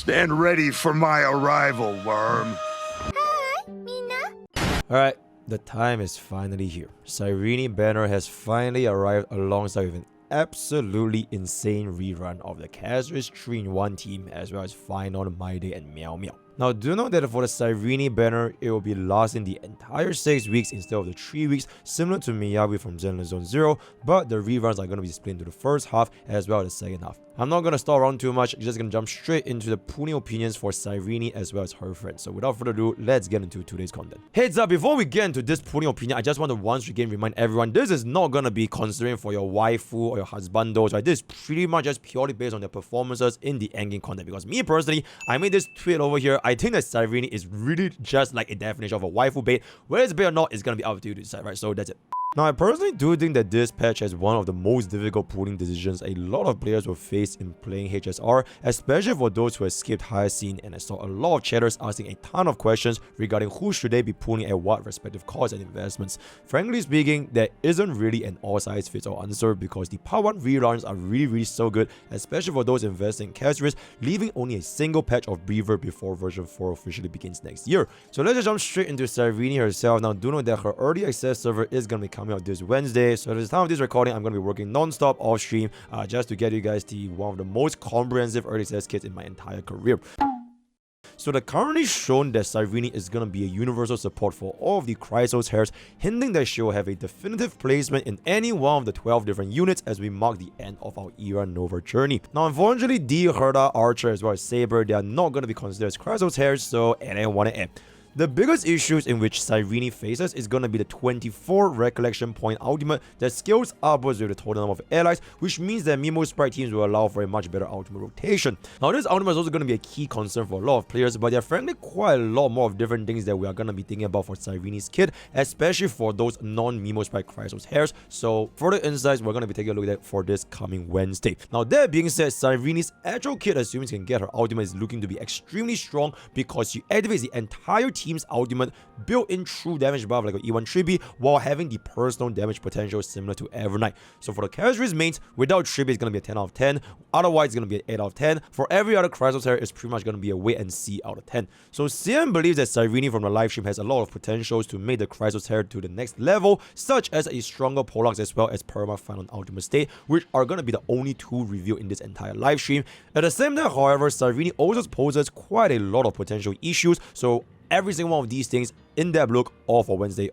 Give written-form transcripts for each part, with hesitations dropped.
Stand ready for my arrival, worm. Alright, the time is finally here. Cyrene Banner has finally arrived alongside with an absolutely insane rerun of the Castorice 3-in-1 team, as well as Phainon, Mydei, and Meow Meow. Now, do note that for the Cyrene banner, it will be lasting the entire 6 weeks instead of the 3 weeks, similar to Miyabi from Zenless Zone 0, but the reruns are going to be split into the first half as well as the second half. I'm not going to stall around too much, just going to jump straight into the pooling opinions for Cyrene as well as her friends. So without further ado, let's get into today's content. Heads up, before we get into this pooling opinion, I just want to once again remind everyone, this is not going to be considering for your waifu or your husbandos, right? This is pretty much just purely based on their performances in the endgame content, because me personally, I made this tweet over here. I think that Cyrene is really just like a definition of a waifu bait. Whether it's bait or not, it's going to be up to you to decide, right? So that's it. Now, I personally do think that this patch has one of the most difficult pooling decisions a lot of players will face in playing HSR, especially for those who have skipped Hyacine, and I saw a lot of chatters asking a ton of questions regarding who should they be pooling at what respective costs and investments. Frankly speaking, there isn't really an all-size-fits-all answer, because the part 1 reruns are really so good, especially for those investing in Castorice, leaving only a single patch of breather before version 4 officially begins next year. So let's just jump straight into Cyrene herself. Now, do know that her early access server is going to be coming out this Wednesday, so at the time of this recording, I'm going to be working non-stop off stream just to get you guys the one of the most comprehensive early access kits in my entire career. So they're currently shown that Cyrene is going to be a universal support for all of the Chrysos hairs, hinting that she will have a definitive placement in any one of the 12 different units as we mark the end of our Era Nova journey. Now, unfortunately, D, Herda, Archer, as well as Saber, they are not going to be considered as Chrysos hairs, so it ain't one of them. The biggest issues in which Cyrene faces is going to be the 24 recollection point ultimate that scales upwards with the total number of allies, which means that Mimo Sprite teams will allow for a much better ultimate rotation. Now, this ultimate is also going to be a key concern for a lot of players, but there are frankly quite a lot more of different things that we are going to be thinking about for Cyrene's kit, especially for those non-Mimo Sprite Chrysos hairs. So further insights we're going to be taking a look at for this coming Wednesday. Now, that being said, Cyrene's actual kit, assuming she can get her ultimate, is looking to be extremely strong because she activates the entire team's ultimate built-in true damage buff like E1 Tribbie, while having the personal damage potential similar to Evernight. So for the Castorice mains, without Tribbie, it's going to be a 10 out of 10. Otherwise, it's going to be an 8 out of 10. For every other Chrysos hair, it's pretty much going to be a wait and see out of 10. So CM believes that Cyrene from the livestream has a lot of potentials to make the Chrysos hair to the next level, such as a stronger Poleaxe as well as Perma Phainon ultimate state, which are going to be the only two revealed in this entire livestream. At the same time, however, Cyrene also poses quite a lot of potential issues, so every single one of these things in that look, all for Wednesday.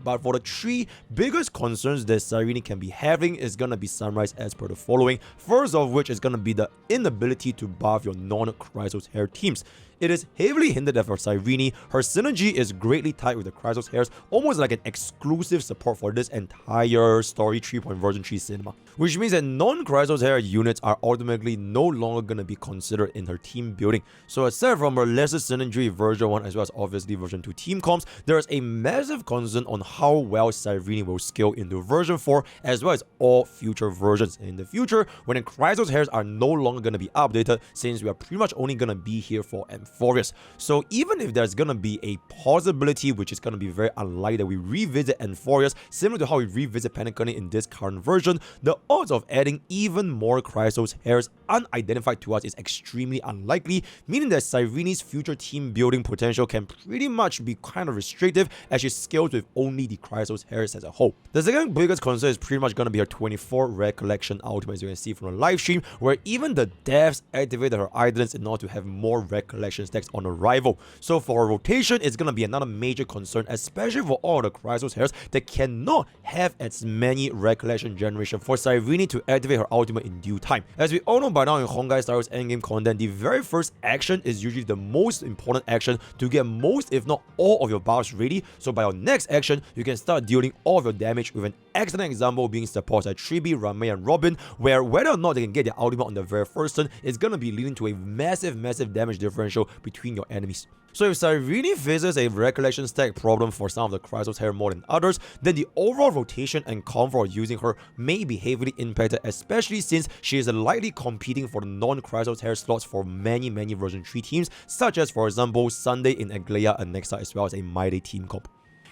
But for the 3 biggest concerns that Cyrene can be having is going to be summarized as per the following. First of which is going to be the inability to buff your non-Chrysos hair teams. It is heavily hinted that for Cyrene, her synergy is greatly tied with the Chrysos hairs, almost like an exclusive support for this entire story 3. Version 3 cinema. Which means that non-Chrysos hair units are ultimately no longer going to be considered in her team building. So aside from her lesser synergy version 1 as well as obviously version 2 team comps, there is a massive concern on how well Cyrene will scale into version 4 as well as all future versions. And in the future, when the Chrysos hairs are no longer going to be updated, since we are pretty much only going to be here for Amphorius. So even if there's going to be a possibility, which is going to be very unlikely, that we revisit Amphorius, similar to how we revisit Pentagon in this current version, the odds of adding even more Chrysos hairs unidentified to us is extremely unlikely, meaning that Cyrene's future team building potential can pretty much be kind of restrictive as she scales with only the Chrysos hairs as a whole. The second biggest concern is pretty much going to be her 24 recollection ultimate, as you can see from the live stream, where even the devs activated her idlers in order to have more recollection stacks on arrival. So for her rotation, it's going to be another major concern, especially for all the Chrysos hairs that cannot have as many recollection generation for Cyrene to activate her ultimate in due time. As we all know by now in Honkai Star Wars endgame content, the very first action is usually the most important action to get most if not all of your buffs ready, so by your next action, you can start dealing all of your damage, with an excellent example being supports like Tribbie, Ramei, and Robin, where whether or not they can get their ultimate on the very first turn is going to be leading to a massive damage differential between your enemies. So if Cyrene faces a recollection stack problem for some of the Chrysos hair more than others, then the overall rotation and comfort of using her may be heavily impacted, especially since she is likely competing for the non-Chrysos hair slots for many version 3 teams, such as for example Sunday in Aglaia and Nexa, as well as a Mydei team comp.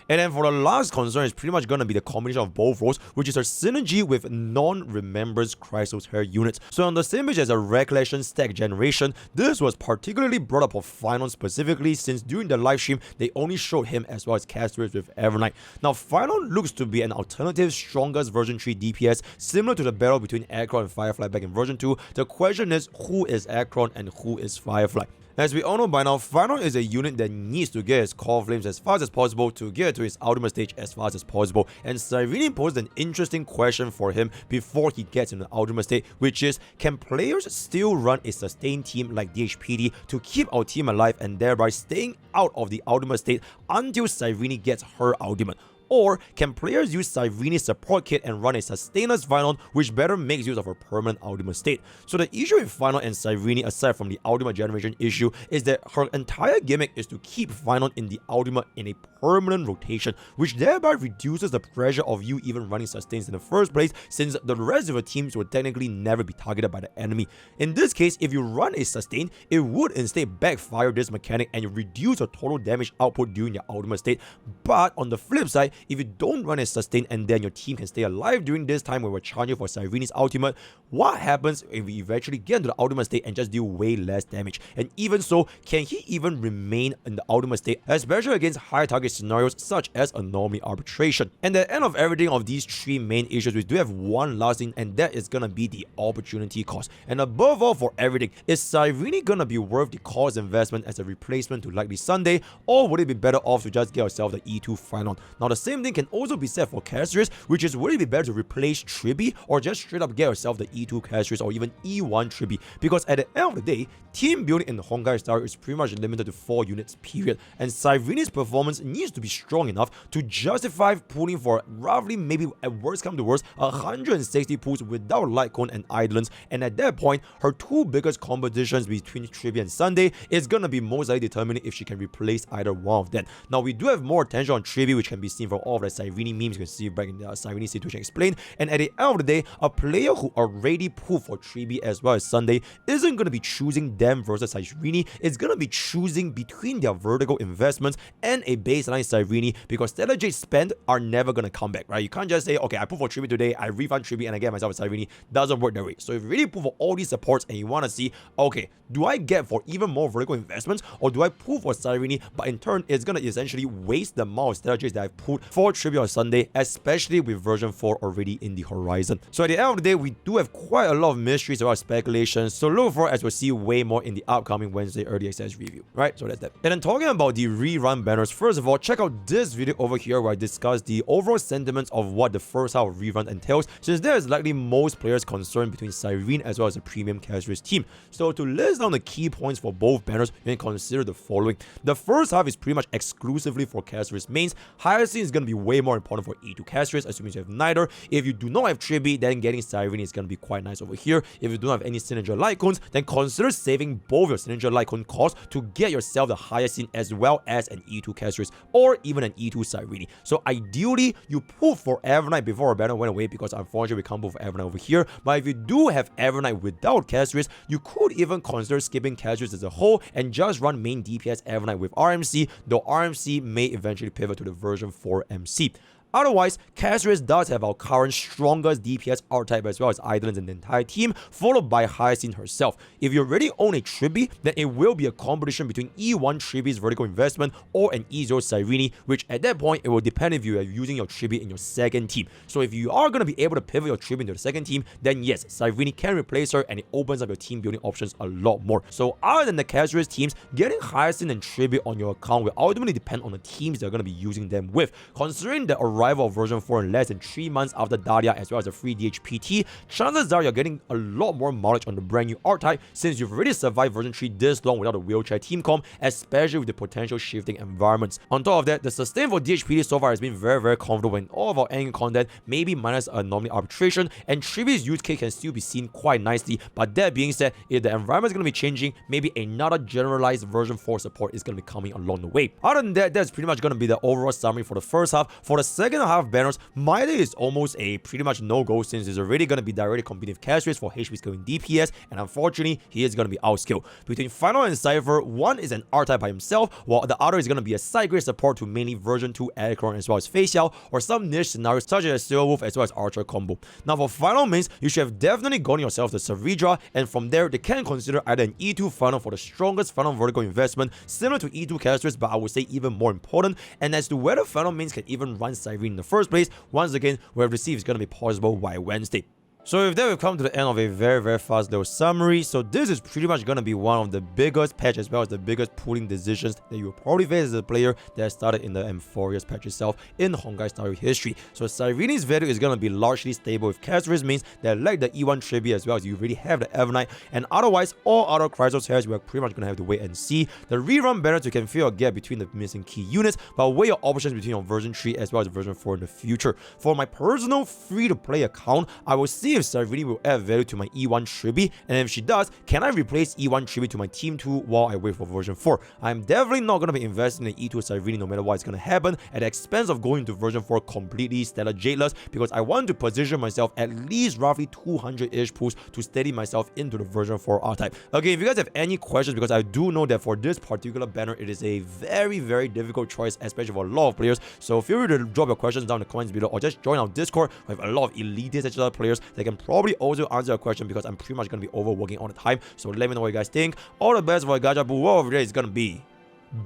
And then for the last concern, it's pretty much going to be the combination of both roles, which is her synergy with non-remembrance Chrysos units. So on the same page as a recollection stack generation, this was particularly brought up for Phainon specifically, since during the live stream, they only showed him as well as Castorice with Evernight. Now, Phainon looks to be an alternative strongest version 3 DPS, similar to the battle between Aircron and Firefly back in version 2. The question is, who is Aircron and who is Firefly? As we all know by now, Phainon is a unit that needs to get his core flames as fast as possible to get to his ultimate stage as fast as possible. And Cyrene posed an interesting question for him before he gets in the ultimate state, which is, can players still run a sustained team like DHPD to keep our team alive and thereby staying out of the ultimate state until Cyrene gets her ultimate? Or can players use Cyrene's support kit and run a sustainers Phainon, which better makes use of her permanent ultimate state? So the issue with Phainon and Cyrene, aside from the ultimate generation issue, is that her entire gimmick is to keep Phainon in the ultimate in a permanent rotation, which thereby reduces the pressure of you even running sustains in the first place, since the rest of the teams would technically never be targeted by the enemy. In this case, if you run a sustain, it would instead backfire this mechanic and you reduce your total damage output during your ultimate state. But on the flip side, if you don't run a sustain and then your team can stay alive during this time when we're charging for Cyrene's ultimate, what happens if we eventually get into the ultimate state and just deal way less damage? And even so, can he even remain in the ultimate state, especially against high target scenarios such as Anomaly Arbitration? And at the end of everything of these three main issues, we do have one last thing, and that is gonna be the opportunity cost. And above all for everything, is Cyrene gonna be worth the cost investment as a replacement to likely Sunday, or would it be better off to just get yourself the E2 Phainon? Now the same thing can also be said for Castorice, which is, would it be better to replace Tribbie or just straight up get yourself the E2 Castorice or even E1 Tribbie? Because at the end of the day, team building in the Honkai style is pretty much limited to 4 units period, and Cyrene's performance needs to be strong enough to justify pulling for roughly, maybe at worst come to worst, 160 pulls without Light Cone and Idolence. And at that point, her two biggest competitions between Tribbie and Sunday is gonna be most likely determining if she can replace either one of them. Now we do have more attention on Tribbie, which can be seen from all of the Cyrene memes you can see back in the Cyrene situation explained. And at the end of the day, a player who already pulled for Tribbie as well as Sunday isn't going to be choosing them versus Cyrene. It's going to be choosing between their vertical investments and a baseline Cyrene, because strategies spent are never going to come back, right? You can't just say, okay, I pull for Tribbie today, I refund Tribbie and I get myself a Cyrene. Doesn't work that way. So if you really pull for all these supports and you want to see, okay, do I get for even more vertical investments, or do I pull for Cyrene, but in turn it's going to essentially waste the amount of strategies that I've pulled for Tribbie on Sunday, especially with version 4 already in the horizon. So at the end of the day, we do have quite a lot of mysteries about speculations, so look for, as we'll see way more in the upcoming Wednesday early access review, right? So that's that. And then talking about the rerun banners, first of all, check out this video over here where I discuss the overall sentiments of what the first half of rerun entails, since there is likely most players concerned between Cyrene as well as the premium Castorice team. So to list down the key points for both banners, you can consider the following. The first half is pretty much exclusively for Castorice mains. Hyacine is going to be way more important for E2 Castorice, assuming you have neither. If you do not have Tribbie, then getting Cyrene is going to be quite nice over here. If you do not have any Signature Light Cones, then consider saving both your Signature Light Cone costs to get yourself the Hyacine as well as an E2 Castorice or even an E2 Cyrene. So ideally, you pull for Evernight before our banner went away, because unfortunately we can't pull for Evernight over here. But if you do have Evernight without Castorice, you could even consider skipping Castorice as a whole and just run main DPS Evernight with RMC, though RMC may eventually pivot to the version 4 MC. Otherwise, Castorice does have our current strongest DPS archetype as well as Idolence in the entire team, followed by Hyacine herself. If you already own a Tribbie, then it will be a competition between E1 Tribbie's vertical investment or an E0 Cyrene, which at that point, it will depend if you are using your Tribbie in your second team. So if you are going to be able to pivot your Tribbie into the second team, then yes, Cyrene can replace her and it opens up your team building options a lot more. So other than the Castorice teams, getting Hyacine and Tribbie on your account will ultimately depend on the teams they're going to be using them with. Considering the arrival of version 4 in less than 3 months after Dahlia as well as the free DHPT, chances are you're getting a lot more mileage on the brand new archetype, since you've already survived version 3 this long without a wheelchair team comp, especially with the potential shifting environments. On top of that, the sustain for DHPT so far has been very comfortable in all of our endgame content, maybe minus Anomaly Arbitration, and Tribbie's use case can still be seen quite nicely. But that being said, if the environment is going to be changing, maybe another generalized version 4 support is going to be coming along the way. Other than that, that's pretty much going to be the overall summary for the first half. For the second second half banners, Mydei is almost a pretty much no-go since he's already going to be directly competing with Castorice for HP scaling DPS, and unfortunately, he is going to be outskilled. Between Phainon and Cipher, one is an R-type by himself, while the other is going to be a side-grade support to mainly version 2 Aggron as well as Phainon, or some niche scenarios such as Steel Wolf as well as Archer combo. Now for Phainon mains, you should have definitely gotten yourself the Saridra, and from there, they can consider either an E2 Phainon for the strongest Phainon vertical investment, similar to E2 Castorice, but I would say even more important. And as to whether Phainon mains can even run Cyrene in the first place, once again, we have received is going to be possible by Wednesday. So with that, we've come to the end of a very fast little summary. So this is pretty much going to be one of the biggest patch as well as the biggest pooling decisions that you will probably face as a player that started in the Amphorius patch itself in Honkai Star history. So Cyrene's value is going to be largely stable with Castorice means that like the E1 Tribbie as well as you already have the Evernight, and otherwise all other Chrysos heads we're pretty much going to have to wait and see. The rerun banners you can feel a gap between the missing key units, but weigh your options between your version 3 as well as version 4 in the future. For my personal free-to-play account, I will see if Cyrene will add value to my E1 Tribbie, and if she does, can I replace E1 Tribbie to my Team 2 while I wait for version 4? I'm definitely not going to be investing in E2 Cyrene no matter what is going to happen at the expense of going to version 4 completely Stellar Jadeless, because I want to position myself at least roughly 200-ish pulls to steady myself into the version 4 R-type. Okay, if you guys have any questions, because I do know that for this particular banner, it is a very difficult choice, especially for a lot of players, so feel free to drop your questions down in the comments below, or just join our Discord with a lot of elitist HSR players that can probably also answer a question, because I'm pretty much going to be overworking all the time. So let me know what you guys think. All the best for Gacha, but what over there is going to be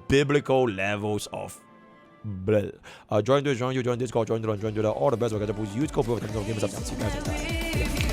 biblical levels of join Discord, join Discord, all the best for Gacha, use code for the games up. See you guys next time.